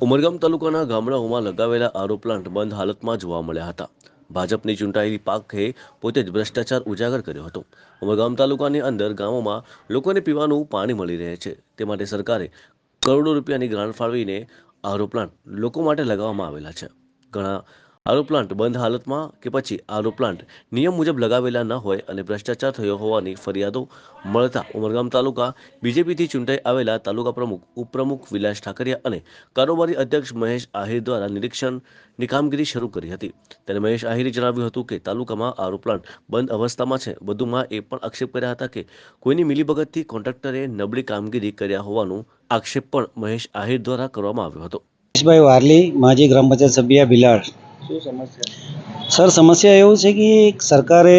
ઉમરગામ તાલુકાના ગામડાઓમાં લગાવેલા આરો પ્લાન્ટ બંધ હાલતમાં જોવા મળ્યા હતા. ભાજપની ચૂંટાયેલી પાકે પોતે જ ભ્રષ્ટાચાર ઉજાગર કર્યો હતો. ઉમરગામ તાલુકાની અંદર ગામોમાં લોકોને પીવાનું પાણી મળી રહે છે, તે માટે સરકારે કરોડો રૂપિયાની ગ્રાન્ટ ફાળવીને આરો પ્લાન્ટ લોકો માટે લગાવવામાં આવેલા છે. ઘણા આરો પ્લાન્ટ બંધ હાલતમાં કે પછી આરો પ્લાન્ટ નિયમ મુજબ લગાવેલા ન હોય અને ભ્રષ્ટાચાર થયો હોવાની ફરિયાદો મળતા ઉમરગામ તાલુકા બીજેપીથી ચૂંટાઈ આવેલા તાલુકા પ્રમુખ, ઉપપ્રમુખ વિલાસ ઠાકરિયા અને કારોબારી અધ્યક્ષ મહેશ આહિર દ્વારા નિરીક્ષણની કામગીરી શરૂ કરી હતી. ત્યારે મહેશ આહિરે જણાવ્યું હતું કે તાલુકામાં આરો પ્લાન્ટ બંધ અવસ્થામાં છે. વધુમાં એ પણ આક્ષેપ કર્યા હતા કે કોઈની મિલીભગતથી કોન્ટ્રાક્ટરે નબળી કામગીરી કર્યા હોવાનો આક્ષેપ પણ મહેશ આહિર દ્વારા કરવામાં આવ્યો હતો. ભાઈ વારલી, માજી ગ્રામ પંચાયત સભ્ય બિલાડ. શું સમસ્યા? સર, સમસ્યા એવું છે કે સરકારે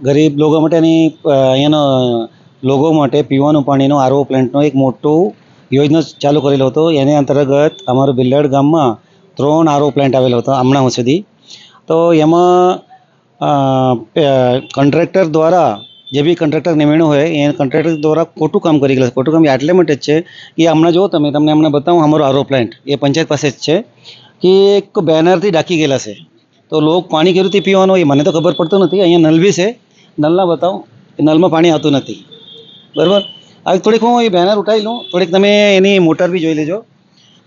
ગરીબ લોકો માટેની અહીંયાના લોકો માટે પીવાનું પાણીનો આરઓ પ્લાન્ટનો એક મોટો યોજના ચાલુ કરેલો હતો. એની અંતર્ગત અમારું બિલાડ ગામમાં 3 આરઓ પ્લાન્ટ આવેલો હતો હમણાં સુધી. તો એમાં કોન્ટ્રાક્ટર દ્વારા જે બી કોન્ટ્રાક્ટર નિમણ્યો હોય એ કોન્ટ્રાક્ટર દ્વારા ખોટું કામ કરી ગયેલું છે. ખોટું કામ એટલે માટે જ છે કે હમણાં જો તમને હમણાં બતાવું, અમારો આરઓ પ્લાન્ટ એ પંચાયત પાસે જ છે કે એક બેનરથી ઢાંકી ગયેલા છે. તો લોકો પાણી કેવી રીતે પીવાનું એ મને તો ખબર પડતું નથી. અહીંયા નલ બી છે, નલના બતાવું, એ નલમાં પાણી આવતું નથી. બરાબર, હવે થોડીક હું એ બેનર ઉઠાવી લઉં, થોડીક તમે એની મોટર બી જોઈ લેજો.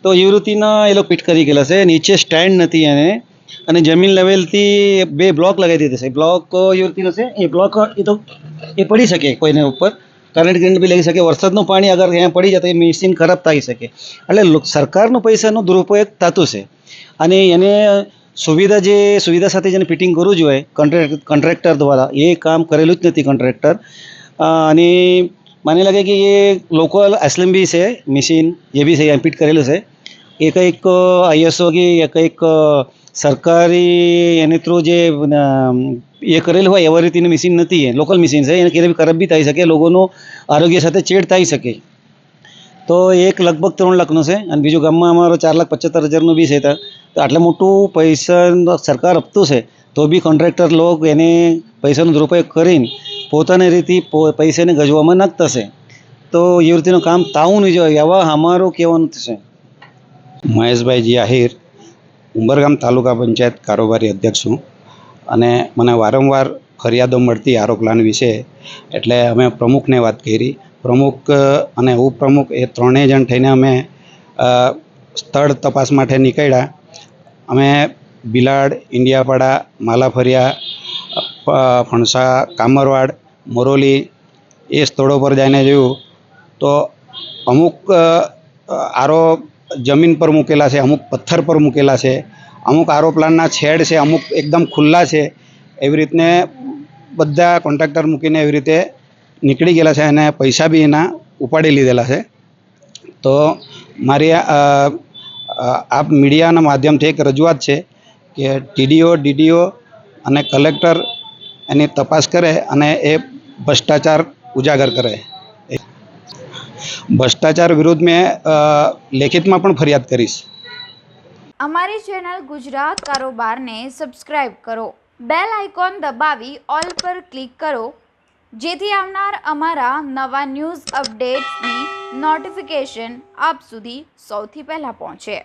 તો એવી રીતના એ લોકો ફિટ કરી ગયેલા છે. નીચે સ્ટેન્ડ નથી એને, અને જમીન લેવલથી 2 બ્લોક લગાવી દીધા છે. બ્લોક એવી રીતના છે, એ બ્લોક એ પડી શકે કોઈને ઉપર, કરંટ ગ્રેન્ડ બી લઈ શકે. વરસાદનું પાણી અગર અહીંયા પડી જાય તો એ મશીન ખરાબ થઈ શકે. એટલે સરકારનું પૈસાનો દુરુપયોગ થતું છે. અને એને સુવિધા સાથે જેને ફિટિંગ કરવું જોઈએ કોન્ટ્રાક્ટર દ્વારા, એ કામ કરેલું જ નથી કોન્ટ્રાક્ટર. અને મને લાગે કે એ લોકલ એસલેમ બી છે મશીન, એ બી છે ફિટ કરેલું છે. એ કંઈક આઈએસઓ કે કંઈક સરકારી એની થ્રુ જે એ કરેલું હોય એવી રીતની મશીન નથી. એ લોકલ મશીન છે, એને ક્યારે ખરાબ બી થઈ શકે, લોકોનું આરોગ્ય સાથે ચેડ થઈ શકે. તો એક લગભગ 3 લાખનું છે અને બીજું ગામમાં અમારો 4,75,000નું બી છે. તો આટલું મોટું પૈસા સરકાર આપતું છે તો બી કોન્ટ્રાક્ટર લોકો એને પૈસાનો દુરુપયોગ કરીને પોતાની રીતે પૈસાને ગજવામાં નાખતા છે. તો એ રીતનું કામ થવું નહીં જોઈએ, આવા અમારું કહેવાનું છે. મહેશભાઈ આહિર, ઉંબરગામ તાલુકા પંચાયત કારોબારી અધ્યક્ષ છું. અને મને વારંવાર ફરિયાદો મળતી આરો પ્લાન વિશે, એટલે અમે પ્રમુખને વાત કરી. પ્રમુખ અને ઉપપ્રમુખ એ 3 જણ થઈને અમે સ્થળ તપાસ માટે નીકળ્યા. અમે બિલાડ, ઇન્ડિયાપાડા, માલાફરિયા, ફણસા, કામરવાડ, મોરોલી એ સ્થળો પર જઈને જોયું તો અમુક આરો જમીન પર મૂકેલા છે, અમુક પથ્થર પર મૂકેલા છે, અમુક આરો પ્લાન્ટના છેડ છે, અમુક એકદમ ખુલ્લા છે. એવી રીતને બધા કોન્ટ્રાક્ટર મૂકીને એવી રીતે નીકળી ગયેલા છે અને પૈસા બી એના ઉપાડી લીધેલા છે. તો મારી આપ મીડિયાના માધ્યમથી એક રજૂઆત છે કે ટીડીઓ, ડીડીઓ અને કલેક્ટર એની તપાસ કરે અને એ ભ્રષ્ટાચાર ઉજાગર કરે. ભ્રષ્ટાચાર વિરુદ્ધ મેં લેખિતમાં પણ ફરિયાદ કરીશ. અમારી ચેનલ ગુજરાત કારોબારને સબસ્ક્રાઇબ કરો, બેલ આઇકોન દબાવી ઓલ પર ક્લિક કરો, જેથી આવનાર અમારા નવા ન્યૂઝ અપડેટ્સની નોટિફિકેશન આપ સુધી સૌથી પહેલાં પહોંચે.